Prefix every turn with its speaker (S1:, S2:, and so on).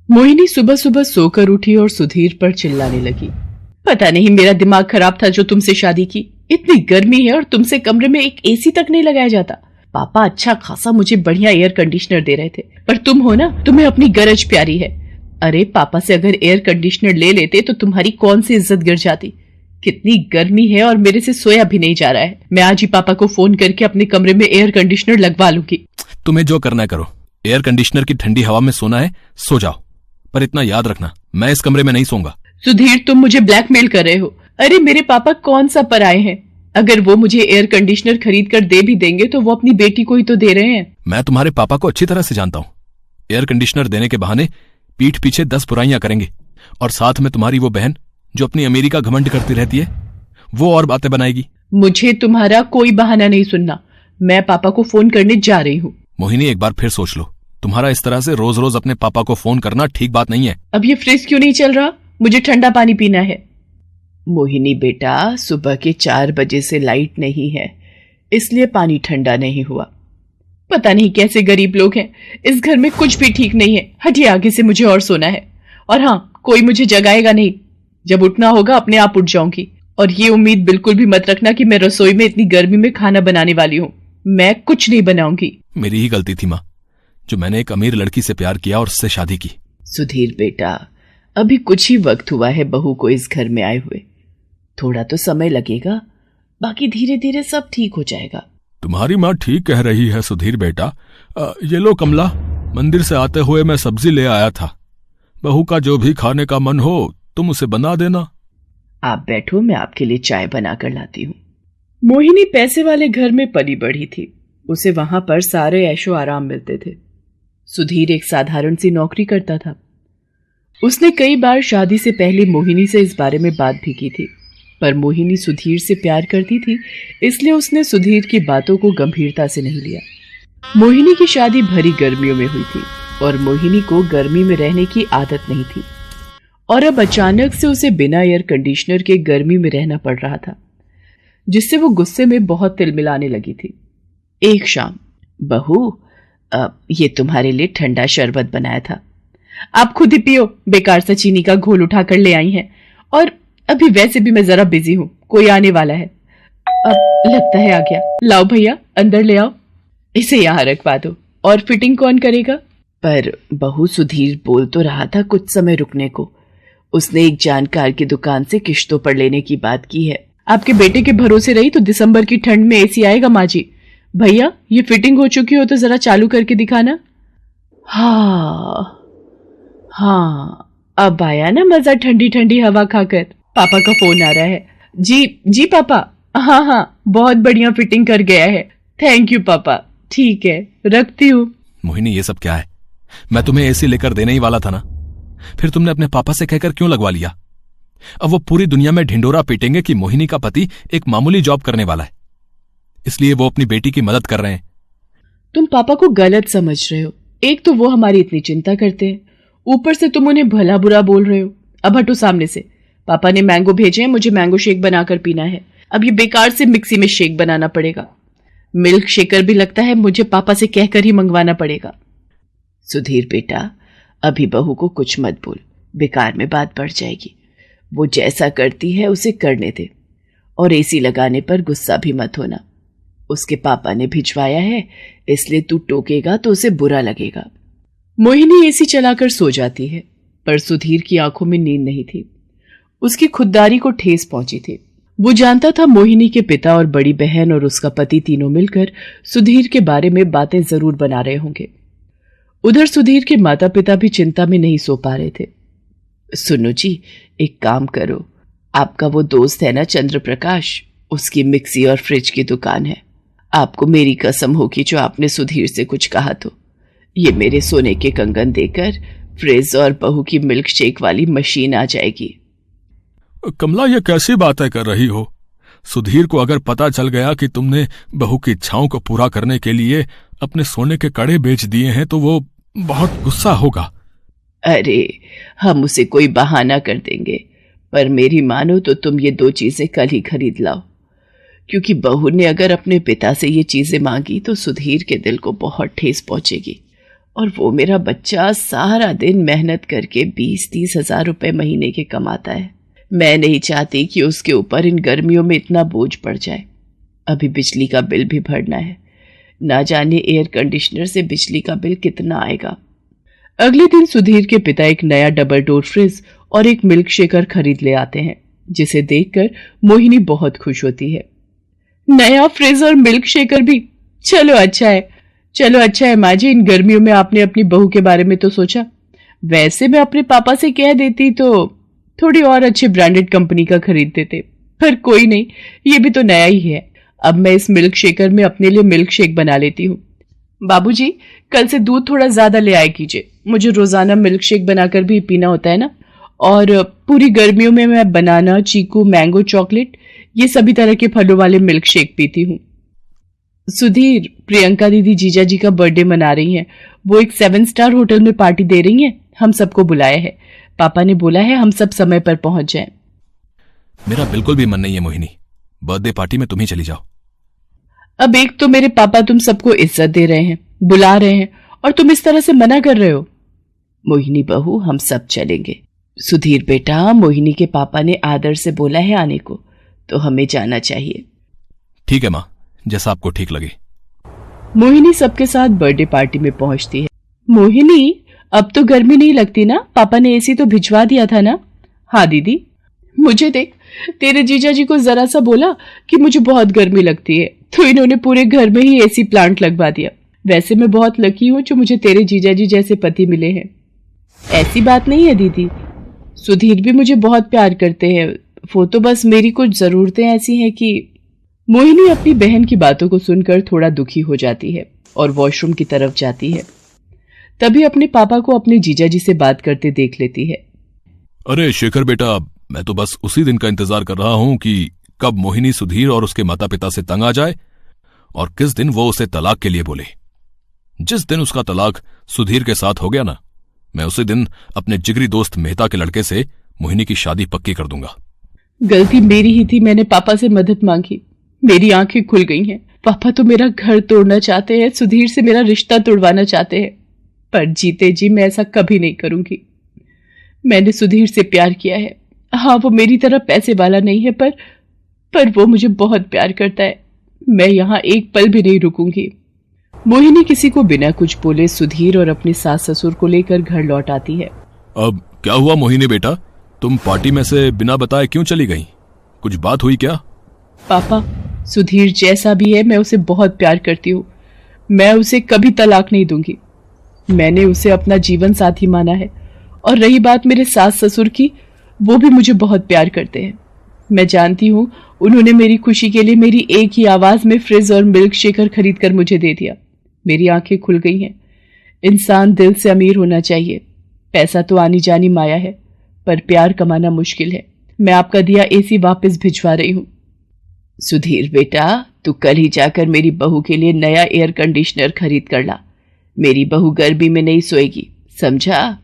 S1: मोहिनी सुबह सुबह सोकर उठी और सुधीर पर चिल्लाने लगी। पता नहीं मेरा दिमाग खराब था जो तुमसे शादी की। इतनी गर्मी है और तुमसे कमरे में एक एसी तक नहीं लगाया जाता। पापा अच्छा खासा मुझे बढ़िया एयर कंडीशनर दे रहे थे, पर तुम हो ना, तुम्हें अपनी गरज प्यारी है। अरे पापा से अगर एयर कंडीशनर ले लेते तो तुम्हारी कौन सी इज्जत गिर जाती। कितनी गर्मी है और मेरे से सोया भी नहीं जा रहा है। मैं आज ही पापा को फोन करके अपने कमरे में एयर कंडीशनर लगवा लूंगी।
S2: तुम्हें जो करना है करो। एयर कंडीशनर की ठंडी हवा में सोना है, सो जाओ, पर इतना याद रखना मैं इस कमरे में नहीं सोऊंगा।
S1: सुधीर, तुम मुझे ब्लैकमेल कर रहे हो। अरे मेरे पापा कौन सा पराये हैं। अगर वो मुझे एयर कंडीशनर खरीद कर दे भी देंगे तो वो अपनी बेटी को ही तो दे रहे हैं।
S2: मैं तुम्हारे पापा को अच्छी तरह से जानता हूँ। एयर कंडीशनर देने के बहाने पीठ पीछे 10 बुराइयां करेंगे, और साथ में तुम्हारी वो बहन जो अपनी अमीरी का घमंड करती रहती है, वो और बातें बनाएगी।
S1: मुझे तुम्हारा कोई बहाना नहीं सुनना। मैं पापा को फोन करने जा रही हूँ।
S2: मोहिनी, एक बार फिर सोच लो। तुम्हारा इस तरह से रोज रोज अपने पापा को फोन करना ठीक बात नहीं है।
S1: अब ये फ्रिज क्यों नहीं चल रहा? मुझे ठंडा पानी पीना है। मोहिनी बेटा, सुबह के 4 बजे से लाइट नहीं है, इसलिए पानी ठंडा नहीं हुआ। पता नहीं कैसे गरीब लोग हैं। इस घर में कुछ भी ठीक नहीं है। हटिए आगे से, मुझे और सोना है। और हाँ, कोई मुझे जगाएगा नहीं। जब उठना होगा अपने आप उठ जाऊंगी। और ये उम्मीद बिल्कुल भी मत रखना कि मैं रसोई में इतनी गर्मी में खाना बनाने वाली हूँ। मैं कुछ नहीं बनाऊंगी।
S2: मेरी ही गलती थी माँ, जो मैंने एक अमीर लड़की से प्यार किया और उससे शादी की।
S1: सुधीर बेटा, अभी कुछ ही वक्त हुआ है बहू को इस घर में आए हुए। थोड़ा तो समय लगेगा, बाकी धीरे धीरे सब ठीक हो जाएगा।
S2: तुम्हारी माँ ठीक कह रही है सुधीर बेटा। ये लो कमला, मंदिर से आते हुए मैं सब्जी ले आया था। बहू का जो भी खाने का मन हो तुम उसे बना देना।
S1: आप बैठो, मैं आपके लिए चाय बना कर लाती हूँ। मोहिनी पैसे वाले घर में पली बढ़ी थी। उसे वहां पर सारे ऐशो आराम मिलते थे। सुधीर एक साधारण सी नौकरी करता था। उसने कई बार शादी से पहले मोहिनी से इस बारे में बात भी की थी, पर मोहिनी सुधीर से प्यार करती थी, इसलिए उसने सुधीर की बातों को गंभीरता से नहीं लिया। मोहिनी की शादी भरी गर्मियों में हुई थी और मोहिनी को गर्मी में रहने की आदत नहीं थी, और अब अचानक से उसे बिना एयर कंडीशनर के गर्मी में रहना पड़ रहा था, जिससे वो गुस्से में बहुत तिलमिलाने लगी थी। एक शाम, बहू, ये तुम्हारे लिए ठंडा शरबत बनाया था, आप खुद ही पियो। बेकार सा चीनी का घोल उठा कर ले आई हैं, और अभी वैसे भी मैं जरा बिजी हूं, कोई आने वाला है। अब लगता है आ गया। लाओ भैया, अंदर ले आओ। इसे यहां रखवा दो। और फिटिंग कौन करेगा? पर बहू, सुधीर बोल तो रहा था कुछ समय रुकने को। उसने एक जानकार की दुकान से किश्तों पर लेने की बात की है। आपके बेटे के भरोसे रही तो दिसंबर की ठंड में एसी आएगा माँ जी। भैया, ये फिटिंग हो चुकी हो तो जरा चालू करके दिखाना। हाँ, अब आया ना मजा ठंडी ठंडी हवा खाकर। पापा का फोन आ रहा है। जी पापा। हाँ, बहुत बढ़िया फिटिंग कर गया है। थैंक यू पापा। ठीक है, रखती हूँ।
S2: मोहिनी, ये सब क्या है? मैं तुम्हें एसी लेकर देने ही वाला था ना, फिर तुमने अपने पापा से कहकर क्यों लगवा लिया? अब वो पूरी दुनिया में ढिंडोरा पीटेंगे कि मोहिनी का पति एक मामूली जॉब करने वाला है, इसलिए वो अपनी बेटी की मदद कर रहे हैं।
S1: तुम पापा को गलत समझ रहे हो। एक तो वो हमारी इतनी चिंता करते हैं, ऊपर से तुम उन्हें भला बुरा बोल रहे हो। अब हटो सामने से। पापा ने मैंगो भेजे हैं, मुझे मैंगो शेक बनाकर पीना है। अब ये बेकार से मिक्सी में शेक बनाना पड़ेगा। मिल्क शेकर भी लगता है मुझे पापा से कहकर ही मंगवाना पड़ेगा। सुधीर बेटा, अभी बहू को कुछ मत बोल, बेकार में बात बढ़ जाएगी। वो जैसा करती है उसे करने दे, और एसी लगाने पर गुस्सा भी मत होना। उसके पापा ने भिजवाया है, इसलिए तू टोकेगा तो उसे बुरा लगेगा। मोहिनी एसी चलाकर सो जाती है, पर सुधीर की आंखों में नींद नहीं थी। उसकी खुददारी को ठेस पहुंची थी। वो जानता था मोहिनी के पिता और बड़ी बहन और उसका पति तीनों मिलकर सुधीर के बारे में बातें जरूर बना रहे होंगे। उधर सुधीर के माता पिता भी चिंता में नहीं सो पा रहे थे। सुनो जी, एक काम करो, आपका वो दोस्त है ना चंद्र प्रकाश, उसकी मिक्सी और फ्रिज की दुकान है। आपको मेरी कसम होगी जो आपने सुधीर से कुछ कहा तो ये मेरे सोने के कंगन देकर फ्रिज और बहू की मिल्क शेक वाली मशीन आ जाएगी।
S2: कमला, ये कैसी बातें कर रही हो? सुधीर को अगर पता चल गया कि तुमने बहू की इच्छाओं को पूरा करने के लिए अपने सोने के कड़े बेच दिए हैं तो वो बहुत गुस्सा होगा।
S1: अरे, हम उसे कोई बहाना कर देंगे, पर मेरी मानो तो तुम ये 2 चीजें कल ही खरीद लाओ, क्योंकि बहू ने अगर अपने पिता से ये चीजें मांगी तो सुधीर के दिल को बहुत ठेस पहुंचेगी और वो मेरा बच्चा सारा दिन मेहनत करके 20-30 हजार रुपए महीने के कमाता है। मैं नहीं चाहती कि उसके ऊपर इन गर्मियों में इतना बोझ पड़ जाए। अभी बिजली का बिल भी भरना है, ना जाने एयर कंडीशनर से बिजली का बिल कितना आएगा। अगले दिन सुधीर के पिता एक नया डबल डोर फ्रिज और एक मिल्क शेकर खरीद ले आते हैं, जिसे देखकर मोहिनी बहुत खुश होती है। नया फ्रिज और मिल्क शेकर भी, चलो अच्छा है माँ जी, इन गर्मियों में आपने अपनी बहू के बारे में तो सोचा। वैसे मैं अपने पापा से कह देती तो थोड़ी और अच्छी ब्रांडेड कंपनी का खरीद देते, पर कोई नहीं, ये भी तो नया ही है। अब मैं इस मिल्क शेकर में अपने लिए मिल्क शेक बना लेती हूँ। बाबूजी, कल से दूध थोड़ा ज्यादा ले आए कीजिए, मुझे रोजाना मिल्क शेक बनाकर भी पीना होता है ना। और पूरी गर्मियों में मैं बनाना, चीकू, मैंगो, चॉकलेट, ये सभी तरह के फलों वाले मिल्क शेक पीती हूँ। सुधीर, प्रियंका दीदी जीजा जी का बर्थडे मना रही हैं। वो एक 7 स्टार होटल में पार्टी दे रही हैं, हम सबको बुलाया है। पापा ने बोला है हम सब समय पर पहुंच जाएं।
S2: मेरा बिल्कुल भी मन नहीं है मोहिनी, बर्थडे पार्टी में तुम ही चली जाओ।
S1: अब एक तो मेरे पापा तुम सबको इज्जत दे रहे हैं, बुला रहे हैं, और तुम इस तरह से मना कर रहे हो। मोहिनी बहू, हम सब चलेंगे। सुधीर बेटा, मोहिनी के पापा ने आदर से बोला है आने को, तो हमें जाना चाहिए।
S2: ठीक है माँ, जैसा आपको ठीक लगे।
S1: मोहिनी सबके साथ बर्थडे पार्टी में पहुंचती है। मोहिनी, अब तो गर्मी नहीं लगती ना? पापा ने एसी तो भिजवा दिया था ना? हाँ दीदी। मुझे देख, तेरे जीजा जी को जरा सा बोला कि मुझे बहुत गर्मी लगती है, तो इन्होंने पूरे घर में ही एसी प्लांट लगवा दिया। वैसे मैं बहुत लकी हूँ जो मुझे तेरे जीजा जी जैसे पति मिले हैं। ऐसी बात नहीं है दीदी, सुधीर भी मुझे बहुत प्यार करते हैं, वो तो बस मेरी कुछ जरूरतें ऐसी हैं कि। मोहिनी अपनी बहन की बातों को सुनकर थोड़ा दुखी हो जाती है और वॉशरूम की तरफ जाती है। तभी अपने पापा को अपने जीजा जी से बात करते देख लेती है।
S2: अरे शेखर बेटा, मैं तो बस उसी दिन का इंतजार कर रहा हूं कि कब मोहिनी सुधीर और उसके माता पिता से तंग आ जाए और किस दिन वो उसे तलाक के लिए बोले। जिस दिन उसका तलाक सुधीर के साथ हो गया ना, मैं उसी दिन अपने जिगरी दोस्त मेहता के लड़के से मोहिनी की शादी पक्की कर दूंगा।
S1: गलती मेरी ही थी, मैंने पापा से मदद मांगी, मेरी आंखें खुल गई हैं। पापा तो मेरा घर तोड़ना चाहते हैं, सुधीर से मेरा रिश्ता तोड़वाना चाहते हैं, पर जीते जी मैं ऐसा कभी नहीं करूंगी। मैंने सुधीर से प्यार किया है। हाँ, वो मेरी तरह पैसे वाला नहीं है, पर वो मुझे बहुत प्यार करता है। मैं यहाँ एक पल भी नहीं रुकूंगी। मोहिनी किसी को बिना कुछ बोले सुधीर और अपने सास ससुर को लेकर घर लौट आती है।
S2: अब क्या हुआ मोहिनी बेटा, तुम पार्टी में से बिना बताए क्यों चली गई? कुछ बात हुई क्या?
S1: पापा, सुधीर जैसा भी है, मैं उसे बहुत प्यार करती हूँ। मैं उसे कभी तलाक नहीं दूंगी। मैंने उसे अपना जीवन साथी माना है। और रही बात मेरे सास ससुर की, वो भी मुझे बहुत प्यार करते हैं। मैं जानती हूँ उन्होंने मेरी खुशी के लिए मेरी एक ही आवाज में फ्रिज और मिल्क शेकर खरीद कर मुझे दे दिया। मेरी आंखें खुल गई हैं। इंसान दिल से अमीर होना चाहिए। पैसा तो आनी जानी माया है, पर प्यार कमाना मुश्किल है। मैं आपका दिया एसी वापस भिजवा रही हूँ। सुधीर बेटा, तू कल ही जाकर मेरी बहू के लिए नया एयर कंडीशनर खरीद कर ला। मेरी बहू गर्मी में नहीं सोएगी, समझा?